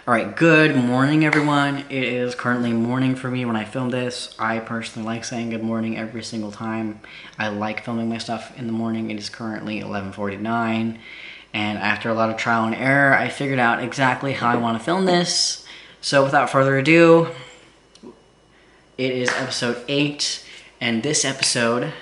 Alright, good morning everyone. It is currently morning for me when I film this. I personally like saying good morning every single time. I like filming my stuff in the morning. It is currently 11:49, and after a lot of trial and error, I figured out exactly how I want to film this. So without further ado, it is episode 8, and this episode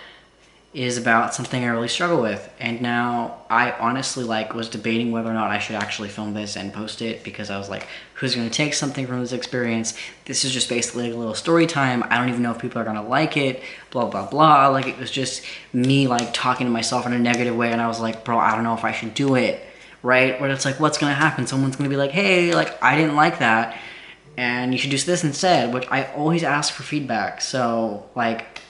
is about something I really struggle with. And now I honestly was debating whether or not I should actually film this and post it, because I was like, who's going to take something from this experience? This is just basically a little story time. I don't even know if people are going to like it, blah blah blah. Like, it was just me talking to myself in a negative way, and I was like, bro, I don't know if I should do it, right? But it's like, what's going to happen? Someone's going to be like, hey, I didn't like that, and you should do this instead, which I always ask for feedback. So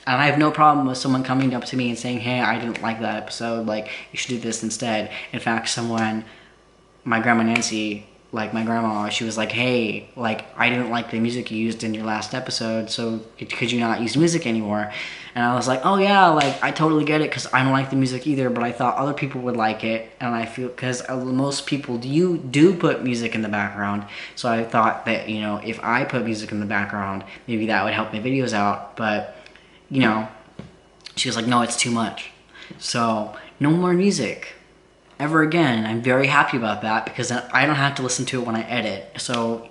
and I have no problem with someone coming up to me and saying, hey, I didn't like that episode, you should do this instead. In fact, my grandma Nancy, my grandma, she was like, hey, I didn't like the music you used in your last episode, so could you not use music anymore? And I was like, oh yeah, I totally get it, because I don't like the music either, but I thought other people would like it, and I feel, because most people do put music in the background, so I thought that, if I put music in the background, maybe that would help my videos out. But she was like, no, it's too much. So no more music ever again. I'm very happy about that, because then I don't have to listen to it when I edit. So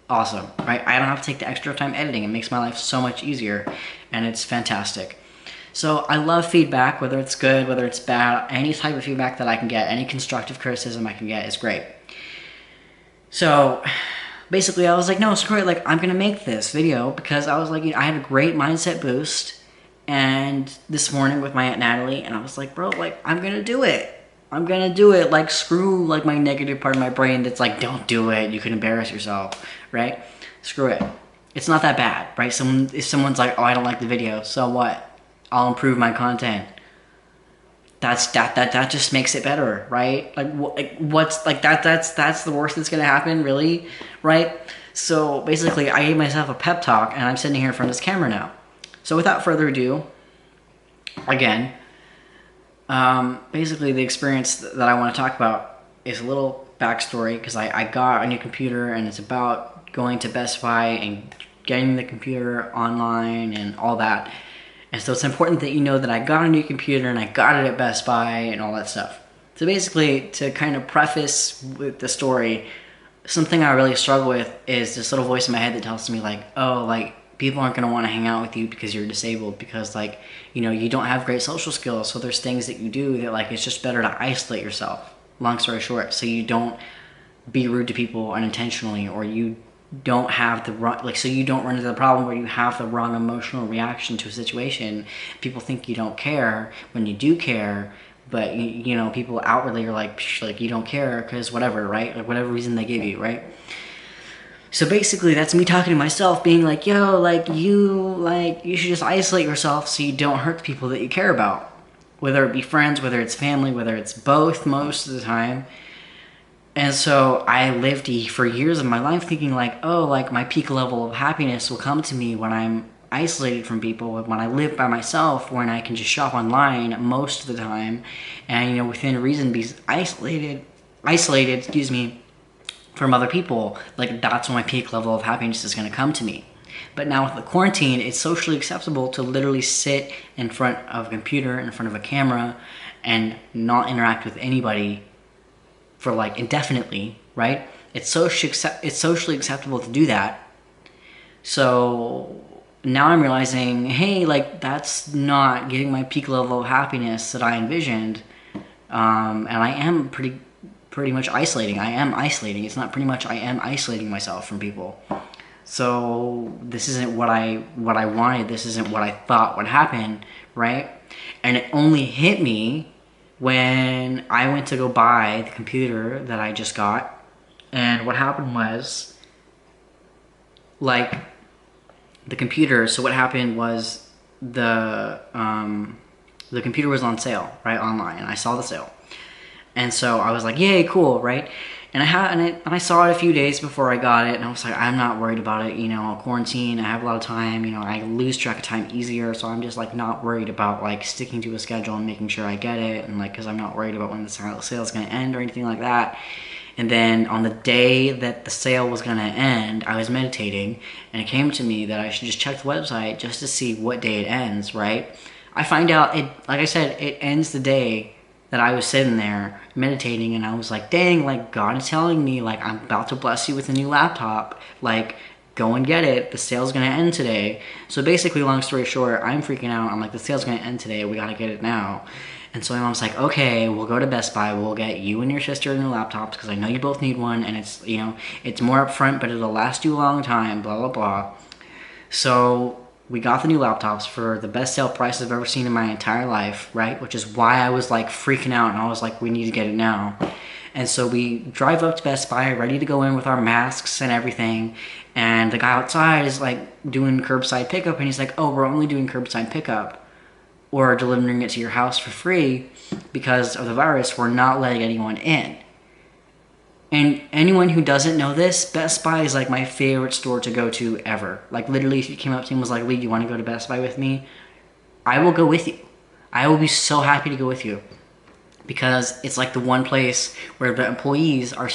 awesome, right? I don't have to take the extra time editing. It makes my life so much easier, and it's fantastic. So I love feedback, whether it's good, whether it's bad. Any type of feedback that I can get, any constructive criticism I can get is great. So basically, I was like, no, screw it. I'm going to make this video, because I was like, I had a great mindset boost and this morning with my Aunt Natalie, and I was like, bro, I'm going to do it. I'm going to do it. Screw, my negative part of my brain that's like, don't do it. You could embarrass yourself, right? Screw it. It's not that bad, right? If someone's like, oh, I don't like the video, so what? I'll improve my content. That just makes it better, right? That's the worst that's gonna happen, really, right? So basically, I gave myself a pep talk, and I'm sitting here in front of this camera now. So without further ado, again, basically the experience that I want to talk about is a little backstory, because I got a new computer, and it's about going to Best Buy and getting the computer online and all that. And so it's important that you know that I got a new computer, and I got it at Best Buy and all that stuff. So basically, to kind of preface with the story, something I really struggle with is this little voice in my head that tells me people aren't going to want to hang out with you because you're disabled, because you don't have great social skills. So there's things that you do that it's just better to isolate yourself. Long story short, so you don't be rude to people unintentionally, or you don't have the wrong, so you don't run into the problem where you have the wrong emotional reaction to a situation. People think you don't care when you do care, but people outwardly are like you don't care because whatever, right? Whatever reason they give you, right? So basically, that's me talking to myself, being like, yo, you should just isolate yourself so you don't hurt the people that you care about, whether it be friends, whether it's family, whether it's both most of the time. And so I lived for years of my life thinking my peak level of happiness will come to me when I'm isolated from people, when I live by myself, when I can just shop online most of the time, and within reason be isolated, from other people. That's when my peak level of happiness is going to come to me. But now with the quarantine, it's socially acceptable to literally sit in front of a computer, in front of a camera, and not interact with anybody for indefinitely, right? It's socially acceptable to do that. So now I'm realizing, hey, that's not getting my peak level of happiness that I envisioned, and I am pretty much isolating. I am isolating. It's not pretty much. I am isolating myself from people. So this isn't what I wanted. This isn't what I thought would happen, right? And it only hit me when I went to go buy the computer that I just got. And what happened was, the computer, so what happened was the computer was on sale, right, online, and I saw the sale. And so I was like, yay, cool, right? And I saw it a few days before I got it, and I was like, I'm not worried about it, quarantine, I have a lot of time, I lose track of time easier, so I'm just not worried about sticking to a schedule and making sure I get it, and because I'm not worried about when the sale is going to end or anything like that. And then on the day that the sale was gonna end, I was meditating, and it came to me that I should just check the website just to see what day it ends, right? I find out it, like I said, it ends the day that I was sitting there meditating, and I was like, dang, like God is telling me, like, I'm about to bless you with a new laptop, like, go and get it, the sale's gonna end today. So basically, long story short, I'm freaking out, I'm like, the sale's gonna end today, we gotta get it now. And so my mom's like, okay, we'll go to Best Buy, we'll get you and your sister new laptops, because I know you both need one, and it's, you know, it's more upfront, but it'll last you a long time, blah, blah, blah. So we got the new laptops for the best sale price I've ever seen in my entire life, right? Which is why I was like freaking out, and I was like, we need to get it now. And so we drive up to Best Buy, ready to go in with our masks and everything, and the guy outside is like doing curbside pickup, and he's like, oh, we're only doing curbside pickup or delivering it to your house for free because of the virus. We're not letting anyone in. And anyone who doesn't know this, Best Buy is like my favorite store to go to ever. Like literally, if you came up to me and was like, Lee, do you want to go to Best Buy with me? I will go with you. I will be so happy to go with you, because it's like the one place where the employees are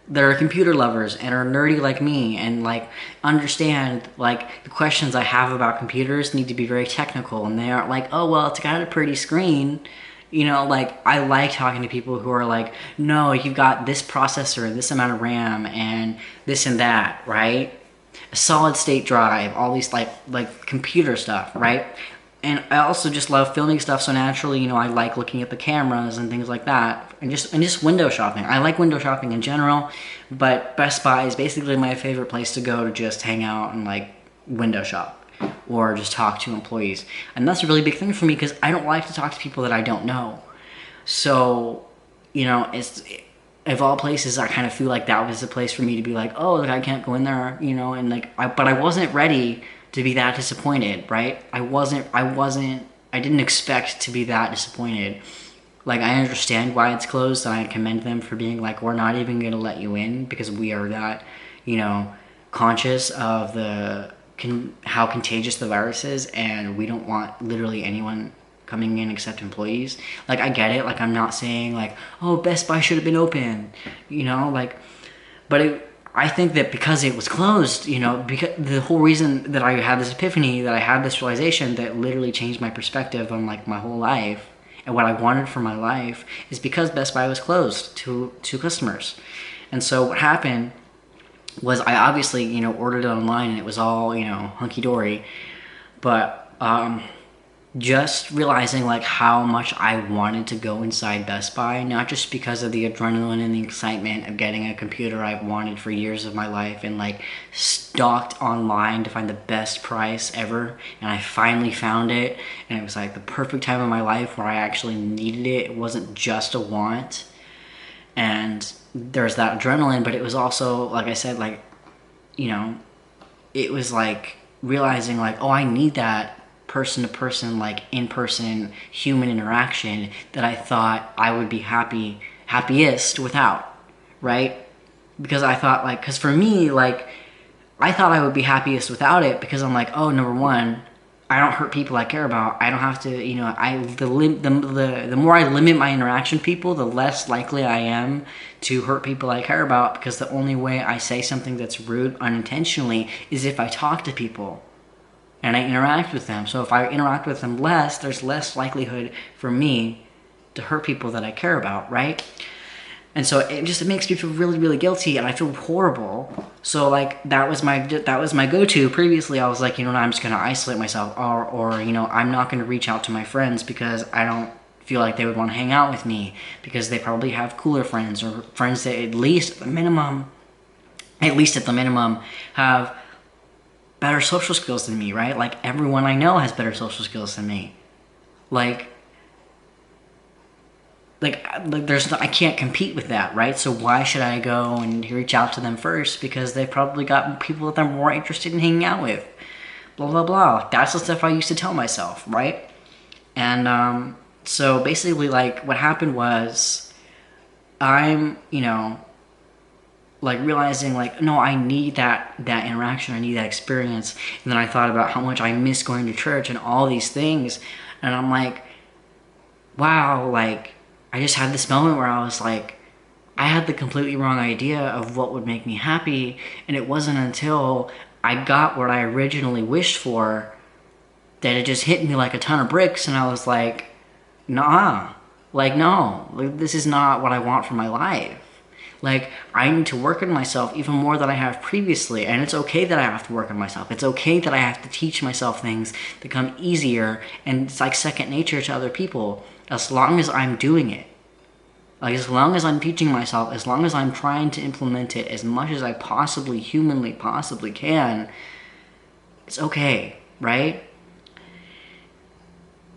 that are computer lovers and are nerdy like me, and like understand like the questions I have about computers need to be very technical, and they aren't like, oh well, it's got a pretty screen. You know, like, I like talking to people who are like, no, you've got this processor, this amount of RAM, and this and that, right? A solid state drive, all these like computer stuff, right? And I also just love filming stuff, so naturally, you know, I like looking at the cameras and things like that, and just window shopping. I like window shopping in general, but Best Buy is basically my favorite place to go to just hang out and like window shop or just talk to employees. And that's a really big thing for me, because I don't like to talk to people that I don't know. So, you know, it's, of all places, I kind of feel like that was the place for me to be like, oh, like I can't go in there, you know, and like, but I wasn't ready to be that disappointed, right? I didn't expect to be that disappointed. Like, I understand why it's closed, and I commend them for being like, we're not even gonna let you in because we are that, you know, conscious of how contagious the virus is, and we don't want literally anyone coming in except employees. Like, I get it, like, I'm not saying like, oh, Best Buy should have been open, you know, like, but I think that because it was closed, you know, because the whole reason that I had this epiphany, that I had this realization that literally changed my perspective on like my whole life and what I wanted for my life, is because Best Buy was closed to customers. And so what happened was, I obviously, you know, ordered it online, and it was all, you know, hunky-dory, but just realizing like how much I wanted to go inside Best Buy, not just because of the adrenaline and the excitement of getting a computer I've wanted for years of my life, and like stalked online to find the best price ever, and I finally found it, and it was like the perfect time of my life where I actually needed it. It wasn't just a want, and there's that adrenaline, but it was also, like I said, like, you know, it was like realizing like, oh, I need that person-to-person, like in-person human interaction that I thought I would be happiest without, right? Because I thought, like, because for me, like, I thought I would be happiest without it, because I'm like, oh, number one, I don't hurt people I care about. I don't have to, you know, the more I limit my interaction with people, the less likely I am to hurt people I care about, because the only way I say something that's rude unintentionally is if I talk to people and I interact with them. So if I interact with them less, there's less likelihood for me to hurt people that I care about, right? And so it makes me feel really, really guilty, and I feel horrible. So like that was my go-to. Previously, I was like, you know, I'm just gonna isolate myself, or you know, I'm not gonna reach out to my friends because I don't feel like they would want to hang out with me, because they probably have cooler friends, or friends that at least at the minimum have better social skills than me, right? Like, everyone I know has better social skills than me. Like I can't compete with that, right? So why should I go and reach out to them first? Because they've probably got people that they're more interested in hanging out with. Blah, blah, blah. That's the stuff I used to tell myself, right? And so basically, like, what happened was, I'm, you know, like realizing like, no, I need that interaction, I need that experience. And then I thought about how much I miss going to church and all these things, and I'm like, wow, like, I just had this moment where I was like, I had the completely wrong idea of what would make me happy, and it wasn't until I got what I originally wished for that it just hit me like a ton of bricks, and I was like, nah, like, no, like, this is not what I want for my life. Like, I need to work on myself even more than I have previously, and it's okay that I have to work on myself. It's okay that I have to teach myself things that come easier, and it's like second nature to other people, as long as I'm doing it. Like, as long as I'm teaching myself, as long as I'm trying to implement it as much as I possibly, humanly possibly can, it's okay, right?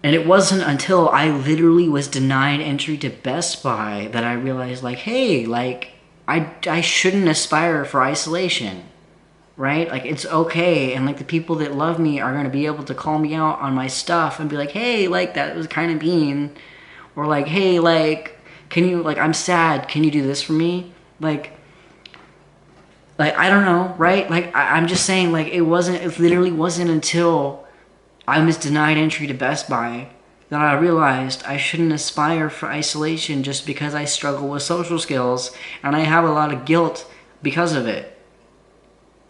And it wasn't until I literally was denied entry to Best Buy that I realized, like, hey, like, I shouldn't aspire for isolation, right? Like, it's okay, and, like, the people that love me are going to be able to call me out on my stuff and be like, hey, like, that was kind of mean. Or, like, hey, like, can you, like, I'm sad, can you do this for me? Like, I don't know, right? Like, I'm just saying, like, it literally wasn't until I was denied entry to Best Buy that I realized I shouldn't aspire for isolation just because I struggle with social skills and I have a lot of guilt because of it.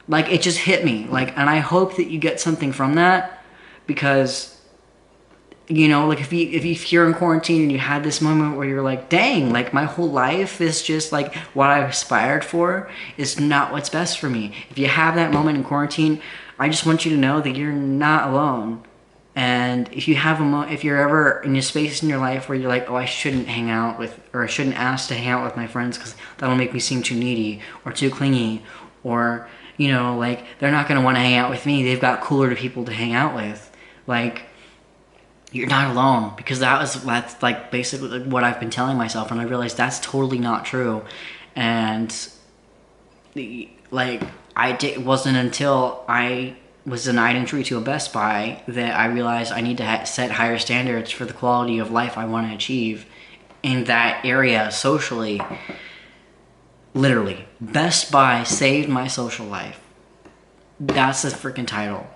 Like, it just hit me. Like, and I hope that you get something from that, because, you know, like, if you're in quarantine and you had this moment where you're like, dang, like, my whole life is just like what I aspired for is not what's best for me. If you have that moment in quarantine, I just want you to know that you're not alone. And if you have if you're ever in a space in your life where you're like, oh, I shouldn't hang out with, or I shouldn't ask to hang out with my friends because that'll make me seem too needy or too clingy, or, you know, like, they're not going to want to hang out with me, they've got cooler people to hang out with. Like, you're not alone, because that's like basically what I've been telling myself, and I realized that's totally not true. And, like, it wasn't until I was denied entry to a Best Buy that I realized I need to set higher standards for the quality of life I want to achieve in that area socially. Literally, Best Buy saved my social life. That's the freaking title.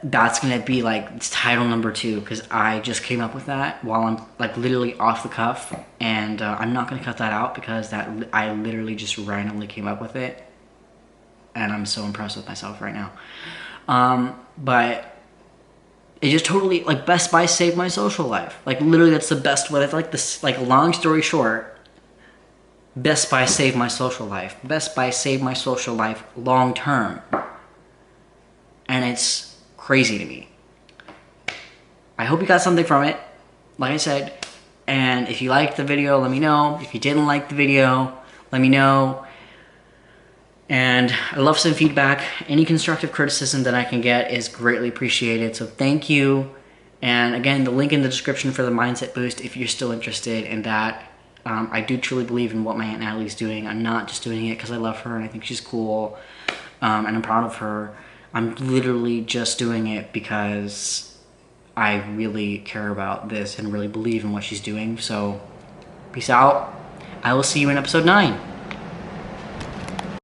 That's gonna be like title number 2, because I just came up with that while I'm like literally off the cuff, and I'm not gonna cut that out because I literally just randomly came up with it. And I'm so impressed with myself right now. But it just totally, like, Best Buy saved my social life. Like, literally, that's the best way. It's like this, like, long story short, Best Buy saved my social life. Best Buy saved my social life long term. And it's crazy to me. I hope you got something from it, like I said. And if you liked the video, let me know. If you didn't like the video, let me know. And I love some feedback. Any constructive criticism that I can get is greatly appreciated. So thank you. And again, the link in the description for the Mindset Boost if you're still interested in that. I do truly believe in what my Aunt Natalie's doing. I'm not just doing it because I love her and I think she's cool. And I'm proud of her. I'm literally just doing it because I really care about this and really believe in what she's doing. So peace out. I will see you in episode 9.